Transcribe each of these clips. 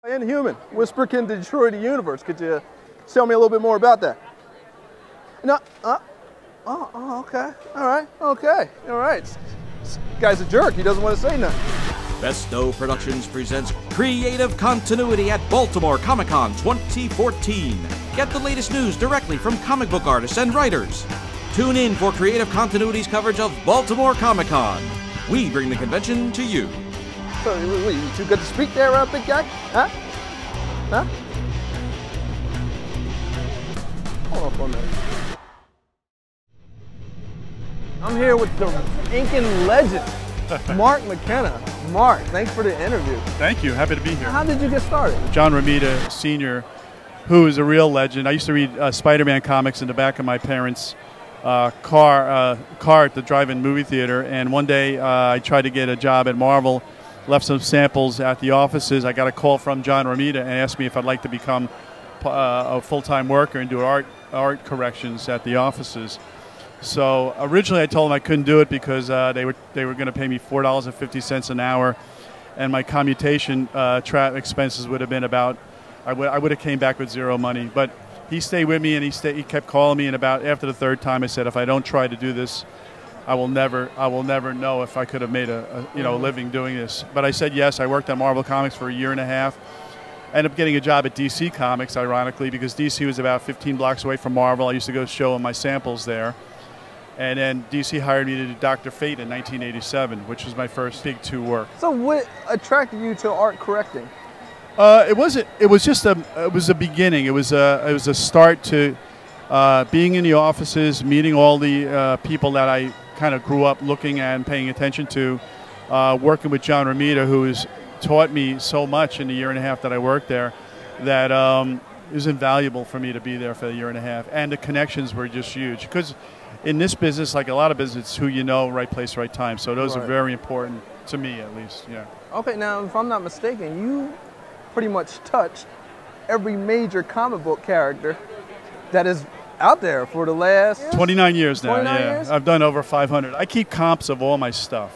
Inhuman, Whisper can destroy the universe. Could you tell me a little bit more about that? No, okay, all right. This guy's a jerk. He doesn't want to say nothing. Bestow Productions presents Creative Continuity at Baltimore Comic-Con 2014. Get the latest news directly from comic book artists and writers. Tune in for Creative Continuity's coverage of Baltimore Comic-Con. We bring the convention to you. So, you too good to speak there, big guy? Huh? Hold on for a minute. I'm here with the inking legend, Mark McKenna. Mark, thanks for the interview. Thank you. Happy to be here. How did you get started? John Romita Sr., who is a real legend. I used to read Spider-Man comics in the back of my parents' car at the drive-in movie theater, and one day I tried to get a job at Marvel, left some samples at the offices. I got a call from John Romita and asked me if I'd like to become a full-time worker and do art corrections at the offices. So originally I told them I couldn't do it because they were going to pay me $4.50 an hour, and my commutation expenses would have been about, I would have came back with zero money. But he stayed with me, and he kept calling me, and after the third time I said, if I don't try to do this, I will never know if I could have made a living doing this. But I said yes. I worked on Marvel Comics for a year and a half. Ended up getting a job at DC Comics, ironically, because DC was about 15 blocks away from Marvel. I used to go show them my samples there. And then DC hired me to do Dr. Fate in 1987, which was my first big two work. So what attracted you to art correcting? It was a beginning. It was a start to being in the offices, meeting all the people that I kind of grew up looking at and paying attention to, working with John Romita, who has taught me so much in the year and a half that I worked there, that it was invaluable for me to be there for a year and a half. And the connections were just huge, because in this business, like a lot of business, who you know, right place, right time. So those are very important to me, at least. Yeah. Okay, now if I'm not mistaken, you pretty much touched every major comic book character that is out there for the last 29 years now. 29 yeah, years? I've done over 500. I keep comps of all my stuff,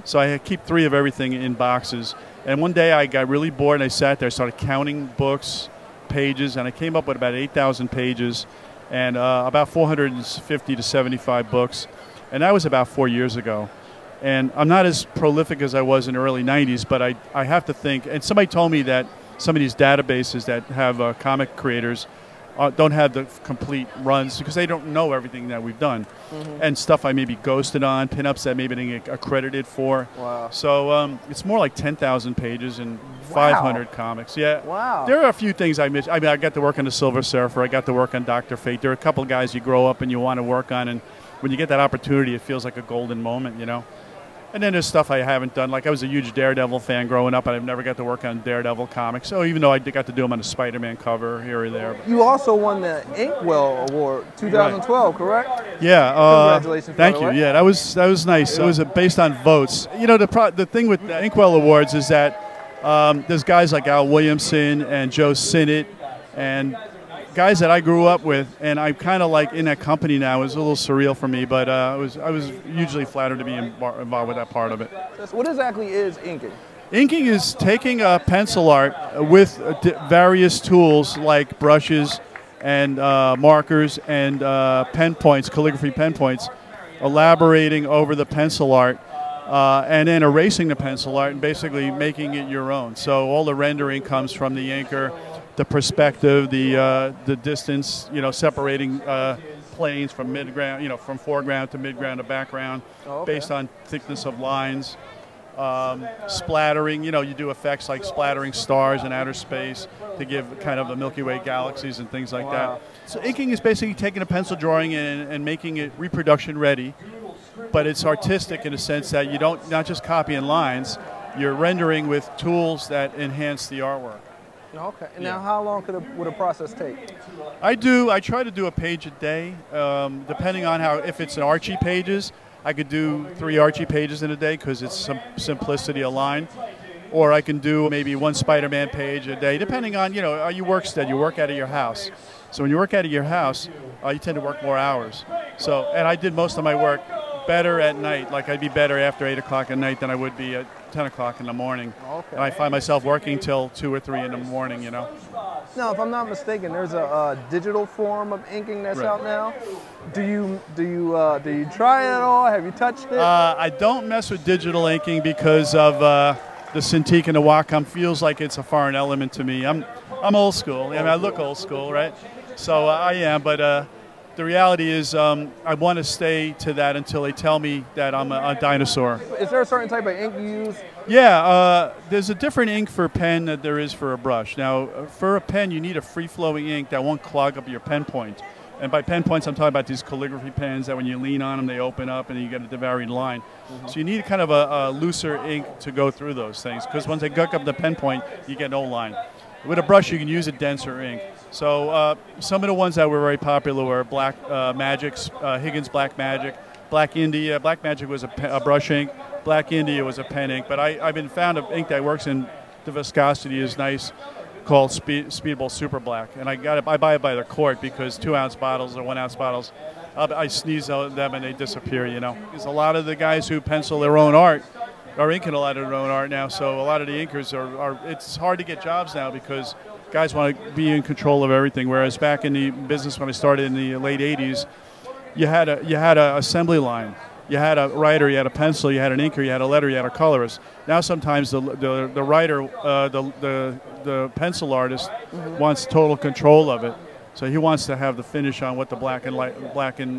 so I keep 3 of everything in boxes. And one day I got really bored, and I sat there, I started counting books, pages, and I came up with about 8,000 pages and about 450 to 75 books, and that was about 4 years ago. And I'm not as prolific as I was in the early 90s, but I have to think, and somebody told me that some of these databases that have comic creators don't have the complete runs because they don't know everything that we've done. And stuff I maybe ghosted on, pinups that maybe didn't get accredited for. Wow. So it's more like 10,000 pages and 500 comics. Yeah. Wow. There are a few things I missed. I mean, I got to work on the Silver Surfer. I got to work on Dr. Fate. There are a couple of guys you grow up and you want to work on, and when you get that opportunity, it feels like a golden moment, you know. And then there's stuff I haven't done. Like I was a huge Daredevil fan growing up, and I've never got to work on Daredevil comics. So even though I got to do them on a Spider-Man cover here or there. You also won the Inkwell Award 2012, correct? Yeah. Congratulations. Thank you. Yeah, that was nice. It was based on votes. You know, the thing with the Inkwell Awards is that there's guys like Al Williamson and Joe Sinnott and guys that I grew up with, and I'm kind of like in that company now. It was a little surreal for me, but I was hugely flattered to be involved with that part of it. What exactly is inking? Inking is taking pencil art with various tools like brushes and markers and pen points, calligraphy pen points, elaborating over the pencil art, and then erasing the pencil art and basically making it your own. So all the rendering comes from the inker, the perspective, the distance, you know, separating planes from midground, you know, from foreground to midground to background, based on thickness of lines. Splattering, you know, you do effects like splattering stars in outer space to give kind of the Milky Way galaxies and things like that. So inking is basically taking a pencil drawing and making it reproduction ready, but it's artistic in a sense that you don't not just copying lines, you're rendering with tools that enhance the artwork. Okay. And now, how long would a process take? I try to do a page a day, depending on if it's an Archie pages. I could do 3 Archie pages in a day because it's some simplicity of line, or I can do maybe 1 Spider-Man page a day, depending on, you know, you work steady, you work out of your house. So when you work out of your house, you tend to work more hours. So, and I did most of my work better at night. Like I'd be better after 8 o'clock at night than I would be at 10 o'clock in the morning. Okay. And I find myself working till 2 or 3 in the morning, you know. Now, if I'm not mistaken, there's a digital form of inking that's Right. out now. Do you try it at all? Have you touched it? I don't mess with digital inking because of the Cintiq and the Wacom. Feels like it's a foreign element to me. I'm old school. I mean, I look old school, right? So I am, but the reality is I want to stay to that until they tell me that I'm a dinosaur. Is there a certain type of ink you use? Yeah, there's a different ink for a pen that there is for a brush. Now, for a pen, you need a free-flowing ink that won't clog up your pen point. And by pen points, I'm talking about these calligraphy pens that when you lean on them, they open up and you get a varied line. So you need kind of a looser ink to go through those things, because once they gunk up the pen point, you get no line. With a brush, you can use a denser ink. So some of the ones that were very popular were Black Magic's, Higgins Black Magic, Black India. Black Magic was a brush ink. Black India was a pen ink. But I've been found an ink that works in the viscosity is nice, called Speedable Super Black. And I buy it by the quart because 2-ounce bottles or 1-ounce bottles, I sneeze on them and they disappear, you know. Because a lot of the guys who pencil their own art are inking a lot of their own art now. So a lot of the inkers it's hard to get jobs now because guys want to be in control of everything. Whereas back in the business when I started in the late 80s, you had a assembly line. You had a writer, you had a pencil, you had an inker, you had a letter, you had a colorist. Now sometimes the writer, the pencil artist wants total control of it. So he wants to have the finish on what the black and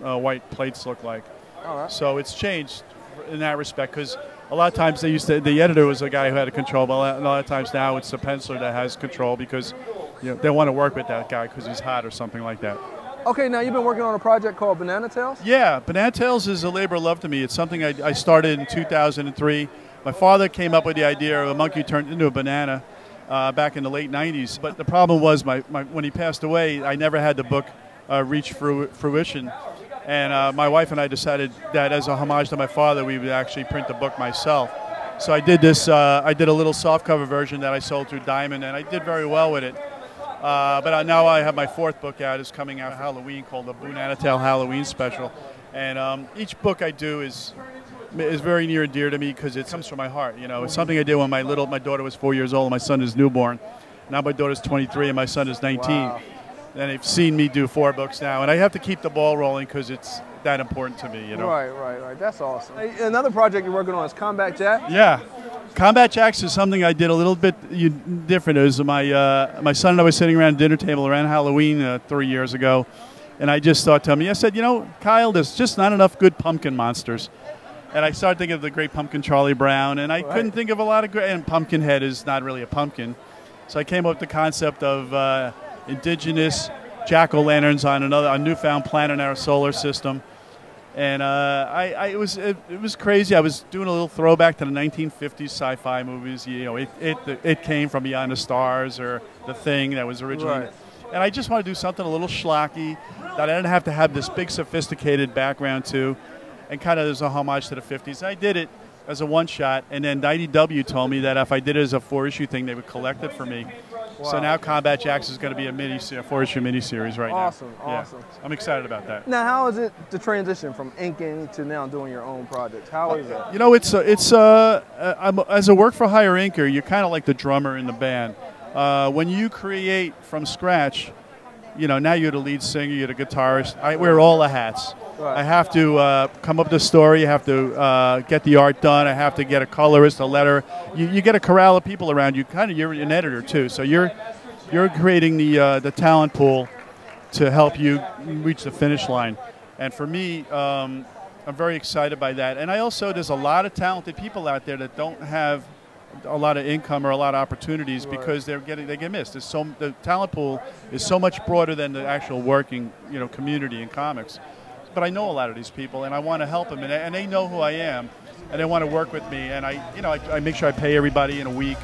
white plates look like. All right. So it's changed in that respect because a lot of times the editor was the guy who had control, but a lot of times now it's the penciler that has control because they want to work with that guy because he's hot or something like that. Okay, now you've been working on a project called Banana Tales? Yeah, Banana Tales is a labor of love to me. It's something I started in 2003. My father came up with the idea of a monkey turned into a banana back in the late 90s. But the problem was when he passed away, I never had the book reach fruition. And my wife and I decided that as a homage to my father, we would actually print the book myself. So I did this. I did a little softcover version that I sold through Diamond, and I did very well with it. But now I have my 4th book out. It's coming out for Halloween called the Banana Tale Halloween Special. And each book I do is very near and dear to me because it comes from my heart. You know, it's something I did when my daughter was 4 years old and my son is newborn. Now my daughter's 23 and my son is 19. Wow. And they've seen me do 4 books now. And I have to keep the ball rolling because it's that important to me, you know. Right. That's awesome. Hey, another project you're working on is Combat Jack? Yeah. Combat Jacks is something I did a little bit different. It was my son and I were sitting around a dinner table around Halloween 3 years ago. And I just thought to him, I said, you know, Kyle, there's just not enough good pumpkin monsters. And I started thinking of the great pumpkin Charlie Brown. And I couldn't think of a lot of great, and Pumpkinhead is not really a pumpkin. So I came up with the concept of indigenous jack-o'-lanterns on a newfound planet in our solar system. And it was crazy. I was doing a little throwback to the 1950s sci-fi movies. You know, it came from Beyond the Stars or The Thing that was originally. Right. And I just want to do something a little schlocky that I didn't have to have this big sophisticated background to, and kind of as a homage to the 50s. I did it as a one-shot, and then IDW told me that if I did it as a 4-issue thing, they would collect it for me. Wow. So now Combat Jacks is going to be a 4-issue miniseries right now. Awesome. I'm excited about that. Now, how is it the transition from inking to now doing your own projects? How is it? You know, it's as a work-for-hire inker, you're kind of like the drummer in the band. When you create from scratch, you know, now you're the lead singer, you're the guitarist. I wear all the hats. Right. I have to come up with a story. I have to get the art done. I have to get a colorist, a letter. You get a corral of people around you. You're an editor too, so you're creating the talent pool to help you reach the finish line. And for me, I'm very excited by that. And there's a lot of talented people out there that don't have a lot of income or a lot of opportunities because they get missed. The talent pool is so much broader than the actual working community in comics. But I know a lot of these people, and I want to help them, and they know who I am, and they want to work with me. And I make sure I pay everybody in a week.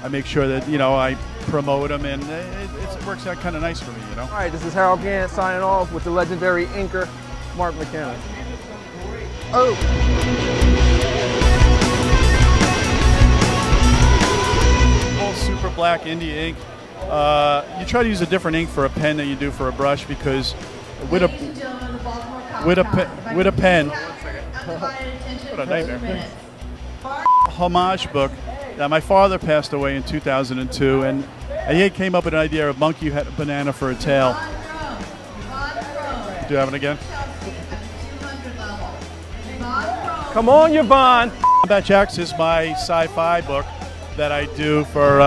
I make sure that I promote them, and it works out kind of nice for me. All right, this is Harold Gant signing off with the legendary inker Mark McKenna. Oh. Super Black India ink. You try to use a different ink for a pen than you do for a brush because with a pen. What a nightmare. homage book that my father passed away in 2002, and he came up with an idea of a monkey who had a banana for a tail. Do you have it again? Come on, Yvonne. Combat Jacks is my sci-fi book that I do for